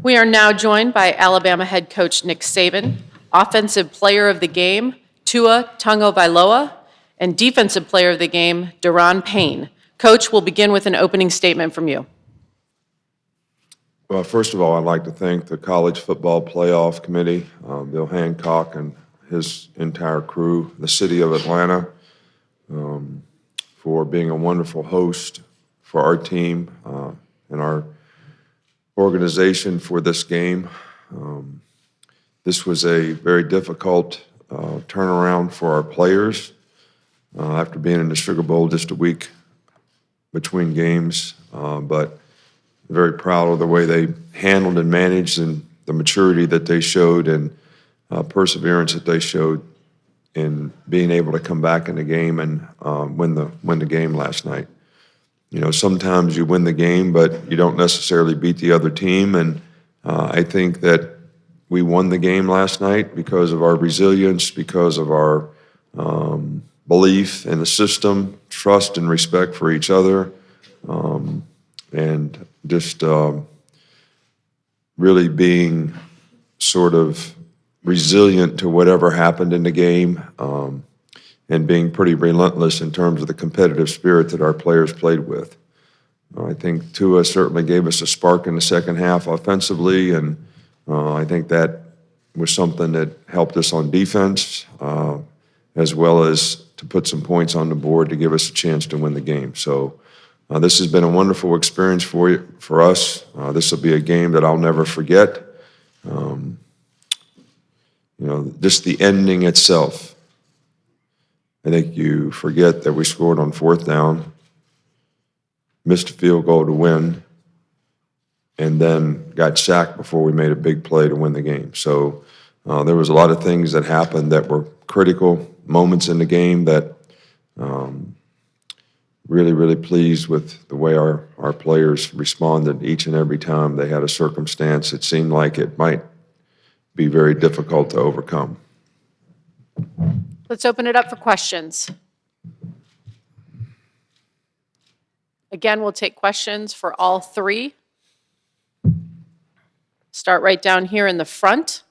We are now joined by Alabama head coach Nick Saban, offensive player of the game, Tua Tagovailoa, and defensive player of the game, Payne. Coach, we'll begin with an opening statement from you. Well, first of all, I'd like to thank the College Football Playoff Committee, Bill Hancock and his entire crew, the city of Atlanta, for being a wonderful host for our team and our organization for this game. This was a very difficult turnaround for our players after being in the Sugar Bowl just a week between games, but very proud of the way they handled and managed and the maturity that they showed and perseverance that they showed in being able to come back in the game and win the game last night. You know, sometimes you win the game, but you don't necessarily beat the other team. And I think that we won the game last night because of our resilience, because of our belief in the system, trust and respect for each other, and just really being sort of resilient to whatever happened in the game. And being pretty relentless in terms of the competitive spirit that our players played with. I think Tua certainly gave us a spark in the second half offensively, and I think that was something that helped us on defense, as well as to put some points on the board to give us a chance to win the game. So this has been a wonderful experience for us. This will be a game that I'll never forget. You know, just the ending itself. I think you forget that we scored on fourth down, missed a field goal to win, and then got sacked before we made a big play to win the game. So there was a lot of things that happened that were critical moments in the game that really, really pleased with the way our players responded each and every time they had a circumstance that seemed like it might be very difficult to overcome. Let's open it up for questions. Again, we'll take questions for all three. Start right down here in the front.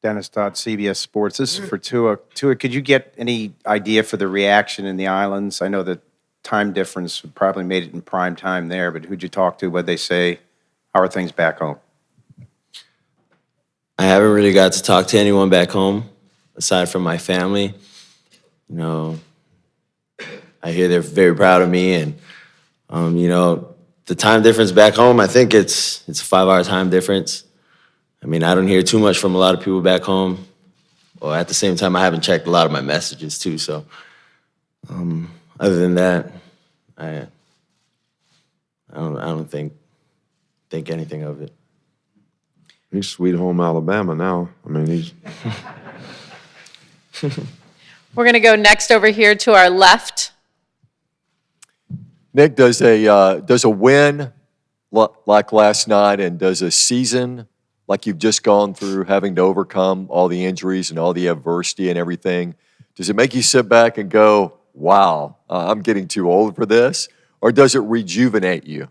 Dennis Dodd, CBS Sports. This is for Tua. Tua, could you get any idea for the reaction in the islands? I know the time difference probably made it in prime time there, but who'd you talk to? What'd they say? How are things back home? I haven't really got to talk to anyone back home, aside from my family. You know, I hear they're very proud of me, and you know, the time difference back home, I think it's a 5-hour time difference. I mean, I don't hear too much from a lot of people back home. Well, at the same time, I haven't checked a lot of my messages too. So, other than that, I don't think anything of it. He's Sweet Home Alabama now. I mean, he's. We're going to go next over here to our left. Nick, does a win like last night and does a season like you've just gone through, having to overcome all the injuries and all the adversity and everything, does it make you sit back and go, wow, I'm getting too old for this? Or does it rejuvenate you?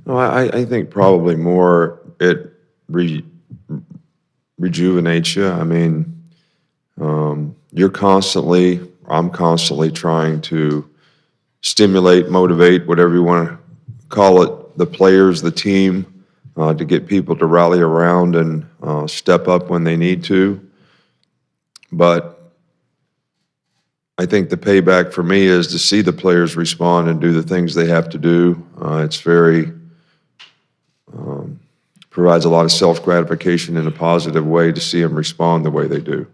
No, I think probably more it rejuvenates you. I mean, I'm constantly trying to stimulate, motivate, whatever you want to call it, the players, the team, to get people to rally around and step up when they need to. But I think the payback for me is to see the players respond and do the things they have to do. It's very, provides a lot of self-gratification in a positive way to see them respond the way they do.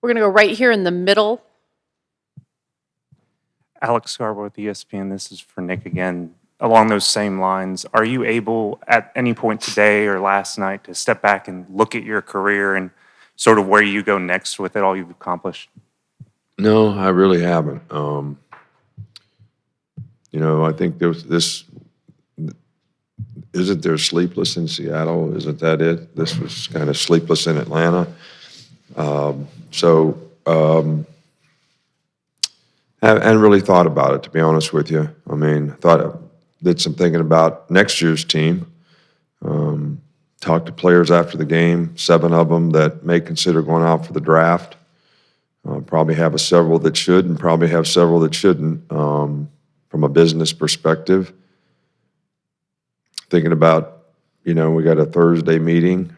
We're going to go right here in the middle. Alex Scarborough with ESPN. This is for Nick again. Along those same lines, are you able at any point today or last night to step back and look at your career and sort of where you go next with it, all you've accomplished? No, I really haven't. You know, I think isn't there Sleepless in Seattle? Isn't that it? This was kind of Sleepless in Atlanta. And really thought about it, to be honest with you. I mean, did some thinking about next year's team. Talked to players after the game, 7 of them that may consider going out for the draft. Probably have several that should, and probably have several that shouldn't, from a business perspective. Thinking about, we got a Thursday meeting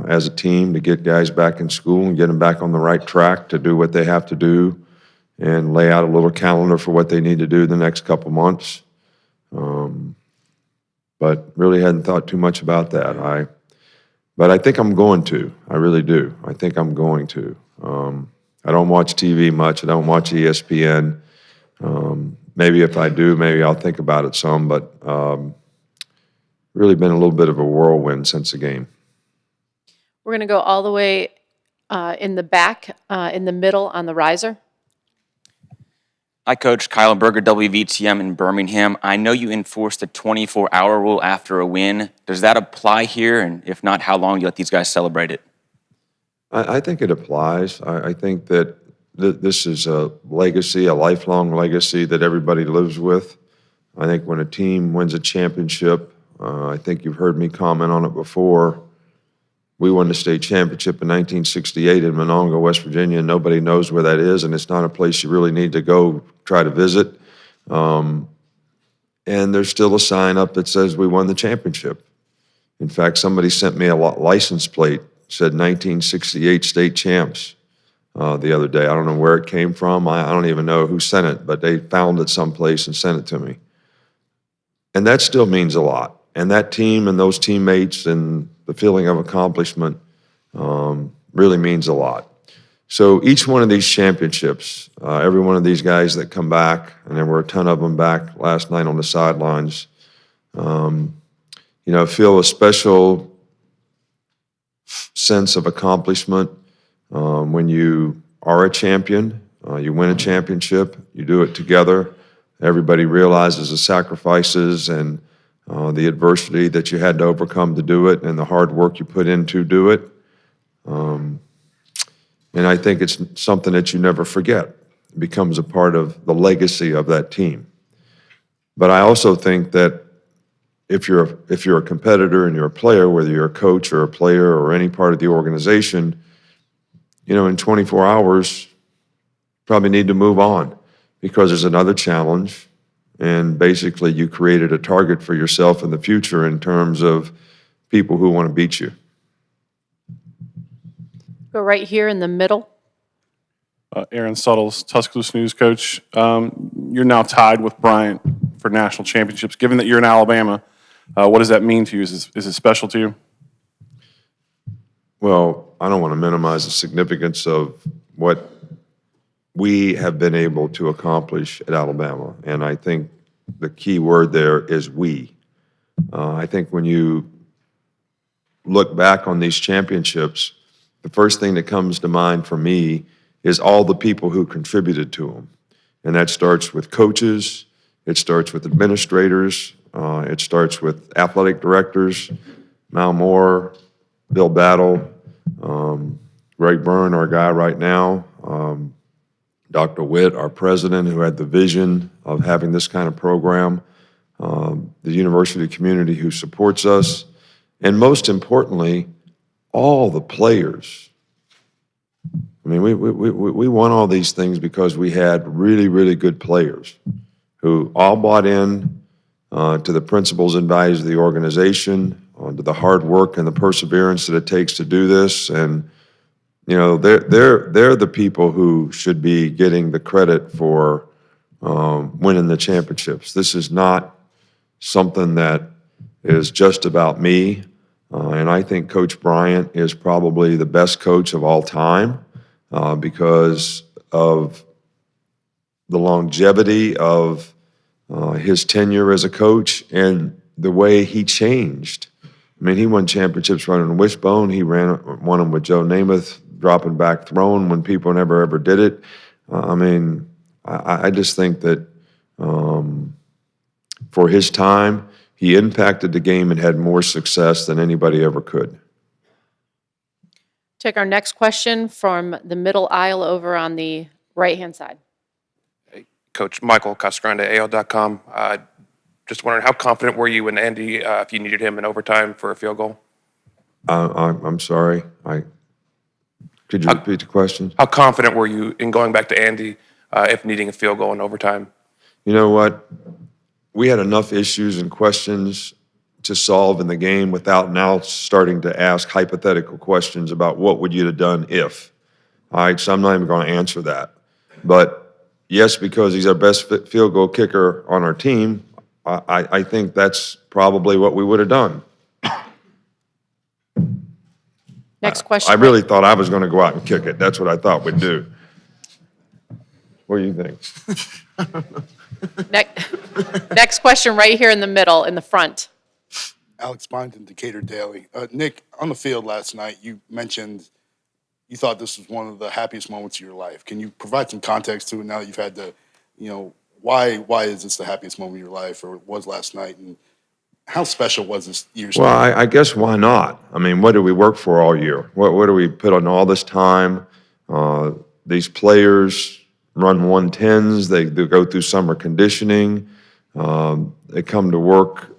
as a team to get guys back in school and get them back on the right track to do what they have to do and lay out a little calendar for what they need to do the next couple months. But really hadn't thought too much about that. But I think I'm going to. I really do. I think I'm going to. I don't watch TV much. I don't watch ESPN. Maybe if I do, maybe I'll think about it some, but really been a little bit of a whirlwind since the game. We're going to go all the way in the back, in the middle on the riser. Hi, Coach. Kyle Berger, WVTM in Birmingham. I know you enforced the 24-hour rule after a win. Does that apply here? And if not, how long do you let these guys celebrate it? I think it applies. I think that this is a legacy, a lifelong legacy that everybody lives with. I think when a team wins a championship, I think you've heard me comment on it before. We won the state championship in 1968 in Monongah, West Virginia, and nobody knows where that is, and it's not a place you really need to go try to visit. And there's still a sign up that says we won the championship. In fact, somebody sent me a license plate, said 1968 state champs the other day. I don't know where it came from. I don't even know who sent it, but they found it someplace and sent it to me. And that still means a lot. And that team and those teammates and the feeling of accomplishment really means a lot. So each one of these championships, every one of these guys that come back, and there were a ton of them back last night on the sidelines, feel a special sense of accomplishment when you are a champion, you win a championship, you do it together. Everybody realizes the sacrifices and the adversity that you had to overcome to do it and the hard work you put in to do it. And I think it's something that you never forget. It becomes a part of the legacy of that team. But I also think that if you're a competitor and you're a player, whether you're a coach or a player or any part of the organization, in 24 hours, probably need to move on because there's another challenge. And basically, you created a target for yourself in the future in terms of people who want to beat you. Go right here in the middle. Aaron Suttles, Tuscaloosa News coach. You're now tied with Bryant for national championships. Given that you're in Alabama, what does that mean to you? Is it special to you? Well, I don't want to minimize the significance of what we have been able to accomplish at Alabama. And I think the key word there is we. I think when you look back on these championships, the first thing that comes to mind for me is all the people who contributed to them. And that starts with coaches, it starts with administrators, it starts with athletic directors, Mal Moore, Bill Battle, Greg Byrne, our guy right now, Dr. Witt, our president, who had the vision of having this kind of program, the university community who supports us, and most importantly, all the players. I mean, we won all these things because we had really, really good players who all bought in to the principles and values of the organization, to the hard work and the perseverance that it takes to do this. And they're the people who should be getting the credit for winning the championships. This is not something that is just about me. And I think Coach Bryant is probably the best coach of all time because of the longevity of his tenure as a coach and the way he changed. I mean, he won championships running wishbone. He won them with Joe Namath, dropping back throwing when people never ever did it. I just think that for his time, he impacted the game and had more success than anybody ever could. Take our next question from the middle aisle over on the right-hand side. Hey, Coach Michael Casagrande, AL.com. Just wondering, how confident were you in Andy if you needed him in overtime for a field goal? I'm sorry. Could you repeat the question? How confident were you in going back to Andy if needing a field goal in overtime? You know what? We had enough issues and questions to solve in the game without now starting to ask hypothetical questions about what would you have done if. All right, so I'm not even going to answer that. But yes, because he's our best field goal kicker on our team, I think that's probably what we would have done. Next question. I really thought I was going to go out and kick it. That's what I thought we'd do. What do you think? Next question right here in the middle, in the front. Alex Byington, Decatur Daily. Nick, on the field last night, you mentioned you thought this was one of the happiest moments of your life. Can you provide some context to it now that you've had to, why is this the happiest moment of your life, or it was last night, and how special was this year's? Well, I guess why not? I mean, what did we work for all year? What do we put on all this time? These players run 110s. They go through summer conditioning. They come to work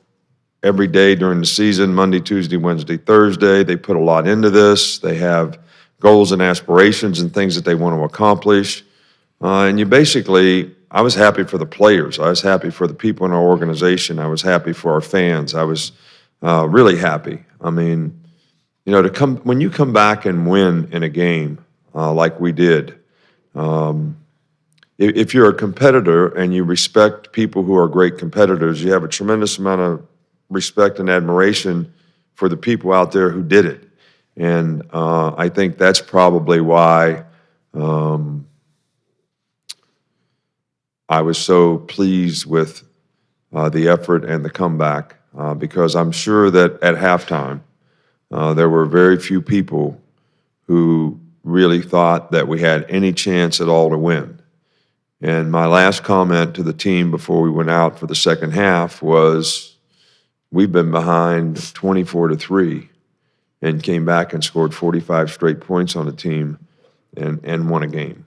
every day during the season, Monday, Tuesday, Wednesday, Thursday. They put a lot into this. They have goals and aspirations and things that they want to accomplish. And I was happy for the players. I was happy for the people in our organization. I was happy for our fans. I was really happy. I mean, when you come back and win in a game like we did, if you're a competitor and you respect people who are great competitors, you have a tremendous amount of respect and admiration for the people out there who did it. And I think that's probably why I was so pleased with the effort and the comeback, because I'm sure that at halftime there were very few people who really thought that we had any chance at all to win. And my last comment to the team before we went out for the second half was, we've been behind 24-3 and came back and scored 45 straight points on the team and won a game.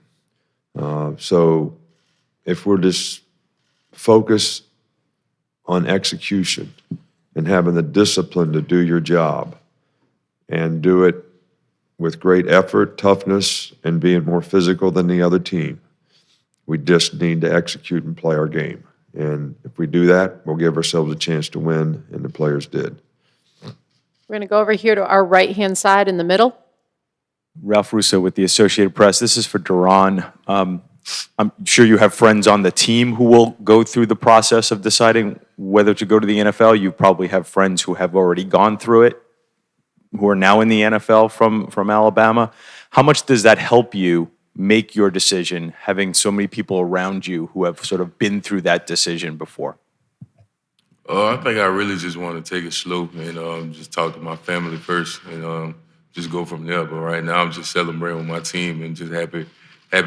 So if we're just focused on execution and having the discipline to do your job and do it with great effort, toughness, and being more physical than the other team, we just need to execute and play our game. And if we do that, we'll give ourselves a chance to win, and the players did. We're going to go over here to our right-hand side in the middle. Ralph Russo with the Associated Press. This is for Duran. I'm sure you have friends on the team who will go through the process of deciding whether to go to the NFL. You probably have friends who have already gone through it, who are now in the NFL from Alabama. How much does that help you make your decision, having so many people around you who have sort of been through that decision before? I think I really just want to take it slow and just talk to my family first and just go from there. But right now I'm just celebrating with my team and just happy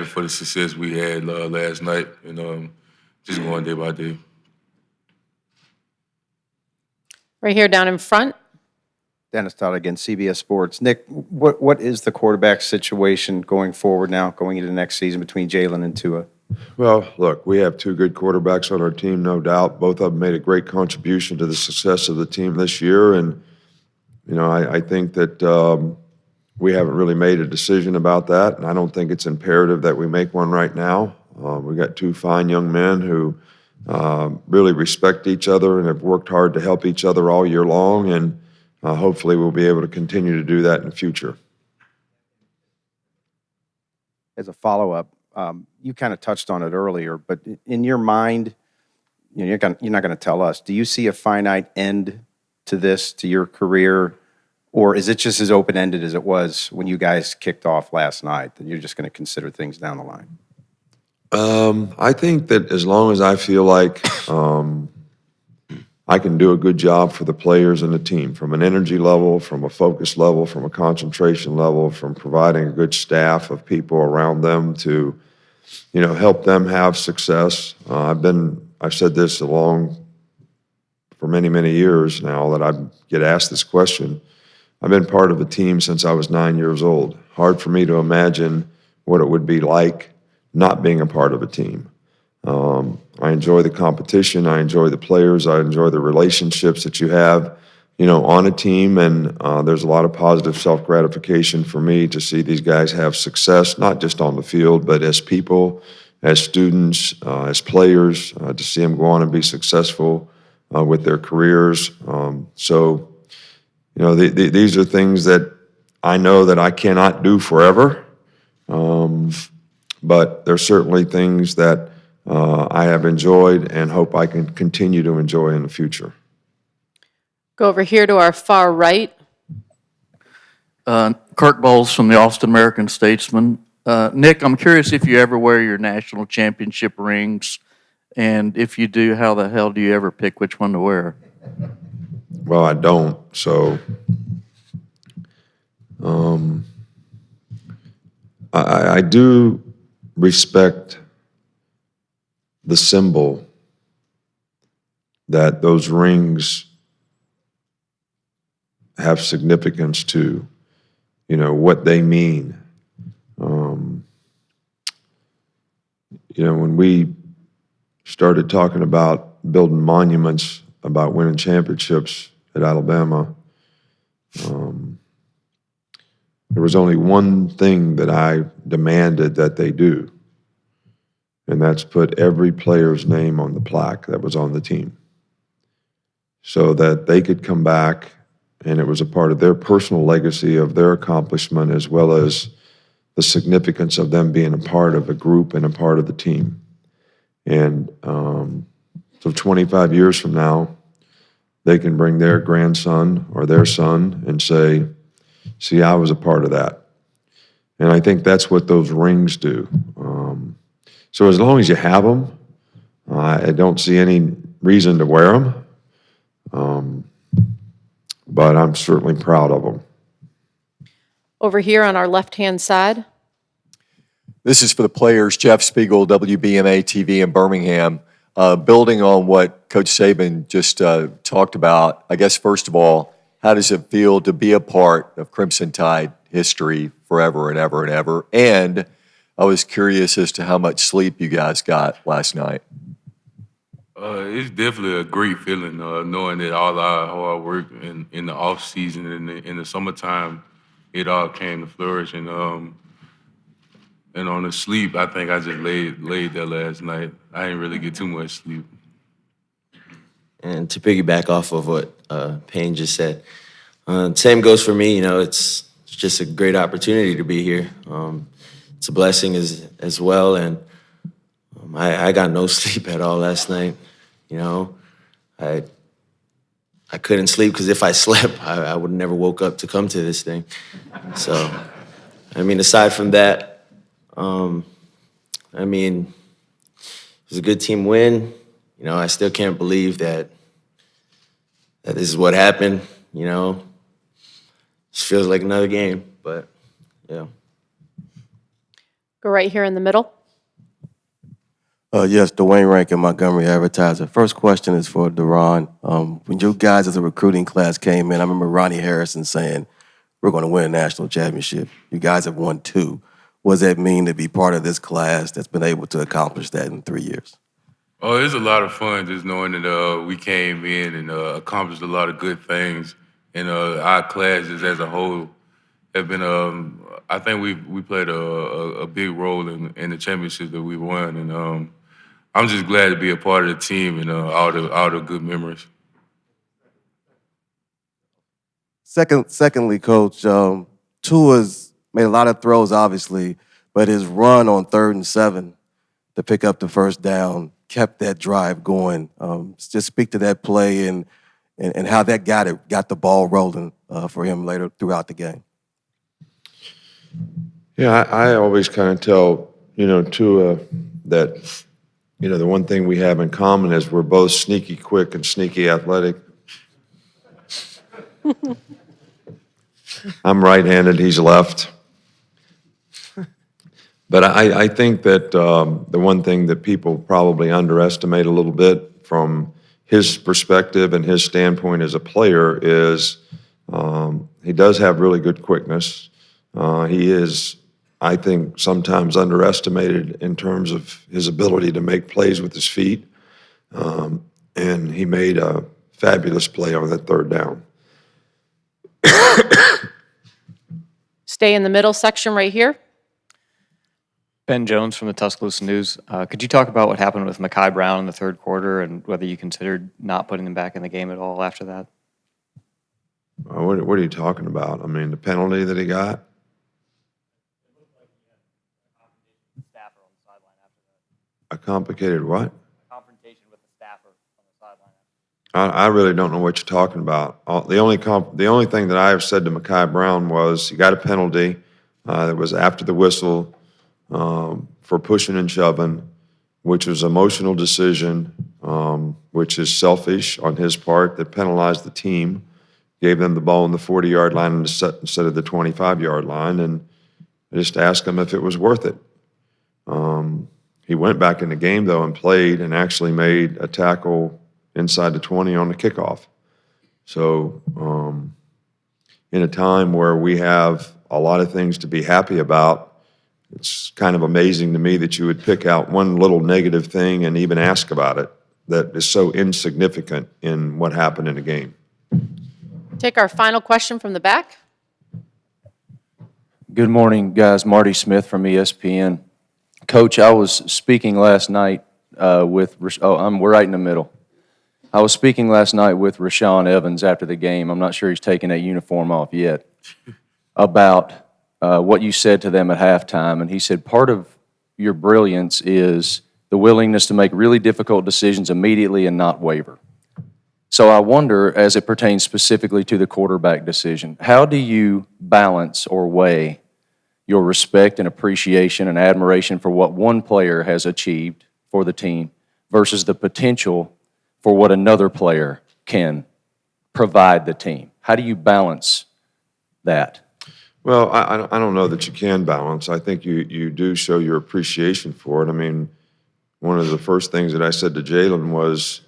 for the success we had last night and just going day by day. Right here down in front. Dennis Todd again, CBS Sports. Nick, what is the quarterback situation going forward now, going into the next season between Jalen and Tua? Well, look, we have two good quarterbacks on our team, no doubt. Both of them made a great contribution to the success of the team this year. And, I think that we haven't really made a decision about that. And I don't think it's imperative that we make one right now. We've got two fine young men who really respect each other and have worked hard to help each other all year long. And hopefully we'll be able to continue to do that in the future. As a follow-up, you kind of touched on it earlier, but in your mind, you're not going to tell us, do you see a finite end to this, to your career, or is it just as open-ended as it was when you guys kicked off last night, that you're just going to consider things down the line? I think that as long as I feel like I can do a good job for the players and the team, from an energy level, from a focus level, from a concentration level, from providing a good staff of people around them to, help them have success. I've said this for many, many years now that I get asked this question. I've been part of a team since I was 9 years old. Hard for me to imagine what it would be like not being a part of a team. I enjoy the competition. I enjoy the players. I enjoy the relationships that you have, on a team. And there's a lot of positive self-gratification for me to see these guys have success, not just on the field, but as people, as students, as players, to see them go on and be successful with their careers. These are things that I know that I cannot do forever. But there's certainly things that I have enjoyed and hope I can continue to enjoy in the future. Go over here to our far right. Kirk Bowles from the Austin American-Statesman. Nick, I'm curious if you ever wear your national championship rings, and if you do, how the hell do you ever pick which one to wear? Well, I don't, so I do respect the symbol that those rings have significance to, what they mean. When we started talking about building monuments about winning championships at Alabama, there was only one thing that I demanded that they do, and that's put every player's name on the plaque that was on the team so that they could come back, and it was a part of their personal legacy of their accomplishment as well as the significance of them being a part of a group and a part of the team. And so 25 years from now, they can bring their grandson or their son and say, see, I was a part of that. And I think that's what those rings do. So as long as you have them, I don't see any reason to wear them. But I'm certainly proud of them. Over here on our left-hand side. This is for the players. Jeff Spiegel, WBMA TV in Birmingham. Building on what Coach Saban just talked about, I guess, first of all, how does it feel to be a part of Crimson Tide history forever and ever and ever? And I was curious as to how much sleep you guys got last night. It's definitely a great feeling knowing that all our hard work in the off season and in the summertime, it all came to flourish. And on the sleep, I think I just laid there last night. I didn't really get too much sleep. And to piggyback off of what Payne just said, same goes for me. It's just a great opportunity to be here. It's a blessing as well, and I got no sleep at all last night. I couldn't sleep because if I slept, I would have never woke up to come to this thing. So, aside from that, it was a good team win. I still can't believe that this is what happened. Just feels like another game, but yeah. Go right here in the middle. Yes, Dwayne Rankin, Montgomery Advertiser. First question is for Deron. When you guys as a recruiting class came in, I remember Ronnie Harrison saying, we're going to win a national championship. You guys have won 2. What does that mean to be part of this class that's been able to accomplish that in 3 years? Oh, it's a lot of fun just knowing that we came in and accomplished a lot of good things. And our classes as a whole have been, I think we played a big role in the championship that we won. And I'm just glad to be a part of the team and all the good memories. Secondly, Coach, Tua's made a lot of throws, obviously, but his run on 3rd and 7 to pick up the first down kept that drive going. Just speak to that play and how that got the ball rolling for him later throughout the game. Yeah, I always kind of tell, Tua that, the one thing we have in common is we're both sneaky quick and sneaky athletic. I'm right-handed, he's left. But I think that the one thing that people probably underestimate a little bit from his perspective and his standpoint as a player is he does have really good quickness. He is I think, sometimes underestimated in terms of his ability to make plays with his feet. And he made a fabulous play on that third down. Stay in the middle section right here. Ben Jones from the Tuscaloosa News. Could you talk about what happened with Mekhi Brown in the third quarter and whether you considered not putting him back in the game at all after that? What are you talking about? I mean, the penalty that he got? A complicated what? Confrontation with the staffer on the sideline. I really don't know what you're talking about. The only thing that I have said to Mekhi Brown was he got a penalty that was after the whistle for pushing and shoving, which was an emotional decision, which is selfish on his part, that penalized the team, gave them the ball on the 40-yard line instead of the 25-yard line, and I just asked him if it was worth it. He went back in the game, though, and played and actually made a tackle inside the 20 on the kickoff. So in a time where we have a lot of things to be happy about, it's kind of amazing to me that you would pick out one little negative thing and even ask about it that is so insignificant in what happened in the game. Take our final question from the back. Good morning, guys. Marty Smith from ESPN. Coach, I was speaking last night we're right in the middle. I was speaking last night with Rashawn Evans after the game. I'm not sure he's taken that uniform off yet. About what you said to them at halftime. And he said part of your brilliance is the willingness to make really difficult decisions immediately and not waver. So I wonder, as it pertains specifically to the quarterback decision, how do you balance or weigh your respect and appreciation and admiration for what one player has achieved for the team versus the potential for what another player can provide the team? How do you balance that? Well, I don't know that you can balance. I think you do show your appreciation for it. I mean, one of the first things that I said to Jalen was,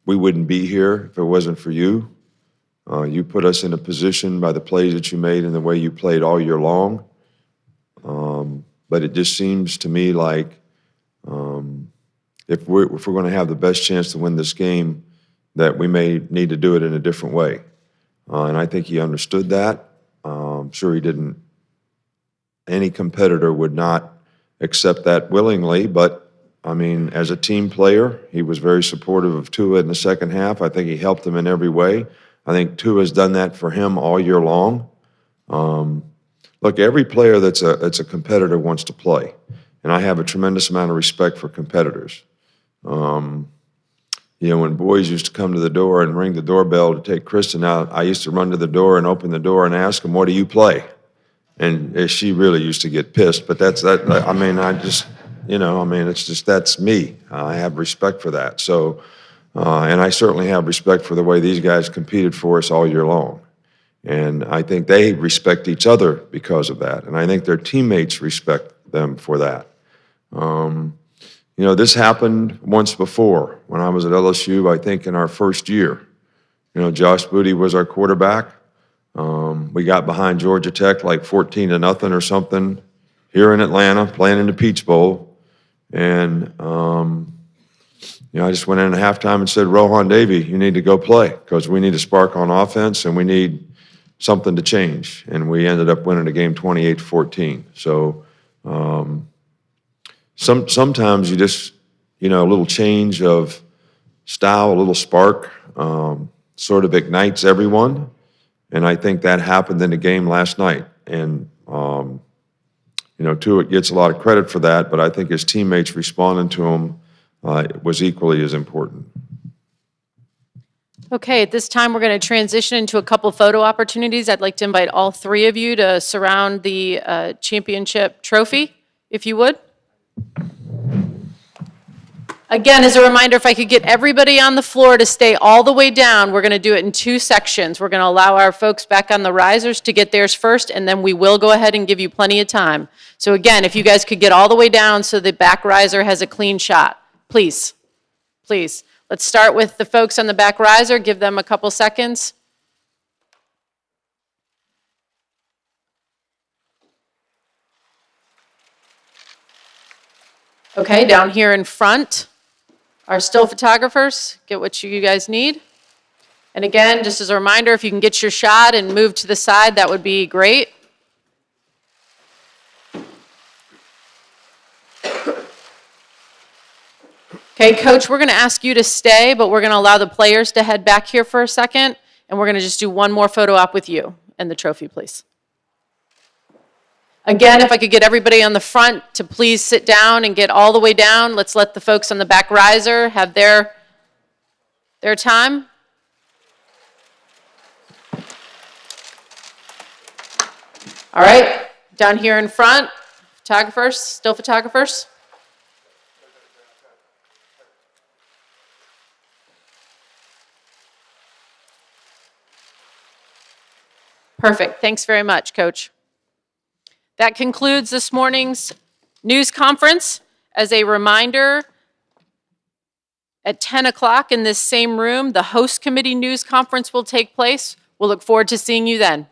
we wouldn't be here if it wasn't for you. You put us in a position by the plays that you made and the way you played all year long. But it just seems to me like if we're going to have the best chance to win this game, that we may need to do it in a different way. And I think he understood that. I'm sure he didn't. Any competitor would not accept that willingly, but I mean, as a team player, he was very supportive of Tua in the second half. I think he helped him in every way. I think Tua's done that for him all year long. Look, every player that's a competitor wants to play, and I have a tremendous amount of respect for competitors. You know, when boys used to come to the door and ring the doorbell to take Kristen out, I used to run to the door and open the door and ask them, "What do you play?" And she really used to get pissed. But that's that. I mean, it's just that's me. I have respect for that. So, and I certainly have respect for the way these guys competed for us all year long. And I think they respect each other because of that. And I think their teammates respect them for that. You know, this happened once before when I was at LSU, I think in our first year. You know, Josh Booty was our quarterback. We got behind Georgia Tech like 14-0 or something here in Atlanta, playing in the Peach Bowl. And, you know, I just went in at halftime and said, Rohan Davey, you need to go play because we need a spark on offense and we need something to change. And we ended up winning the game 28-14. So sometimes you just, you know, a little change of style, a little spark sort of ignites everyone. And I think that happened in the game last night. And, you know, Tua gets a lot of credit for that, but I think his teammates responding to him was equally as important. Okay, at this time, we're going to transition into a couple photo opportunities. I'd like to invite all three of you to surround the championship trophy, if you would. Again, as a reminder, if I could get everybody on the floor to stay all the way down, we're going to do it in two sections. We're going to allow our folks back on the risers to get theirs first, and then we will go ahead and give you plenty of time. So again, if you guys could get all the way down so the back riser has a clean shot, please, please. Let's start with the folks on the back riser. Give them a couple seconds. Okay, down here in front are still photographers. Get what you guys need. And again, just as a reminder, if you can get your shot and move to the side, that would be great. Okay, Coach, we're going to ask you to stay, but we're going to allow the players to head back here for a second, and we're going to just do one more photo op with you and the trophy, please. Again, if I could get everybody on the front to please sit down and get all the way down. Let's let the folks on the back riser have their time. All right, down here in front, photographers, still photographers. Perfect, thanks very much, Coach. That concludes this morning's news conference. As a reminder, at 10 o'clock in this same room, the host committee news conference will take place. We'll look forward to seeing you then.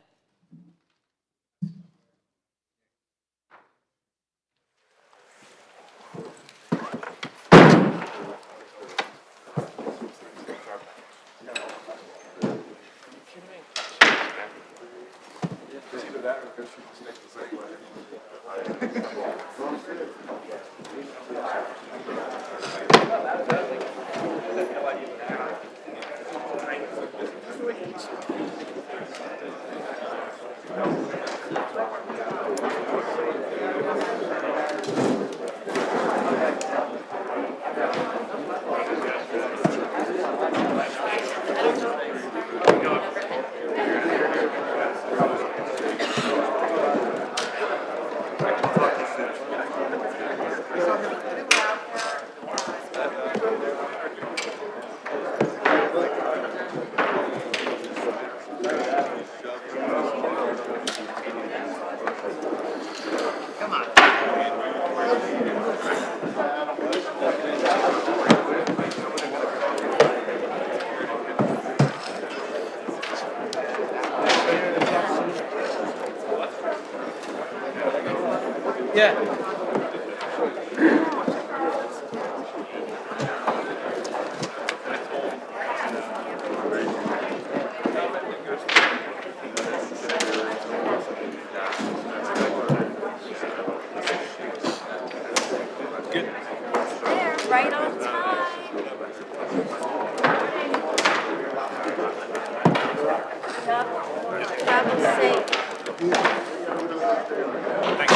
Right on time. Travel safe.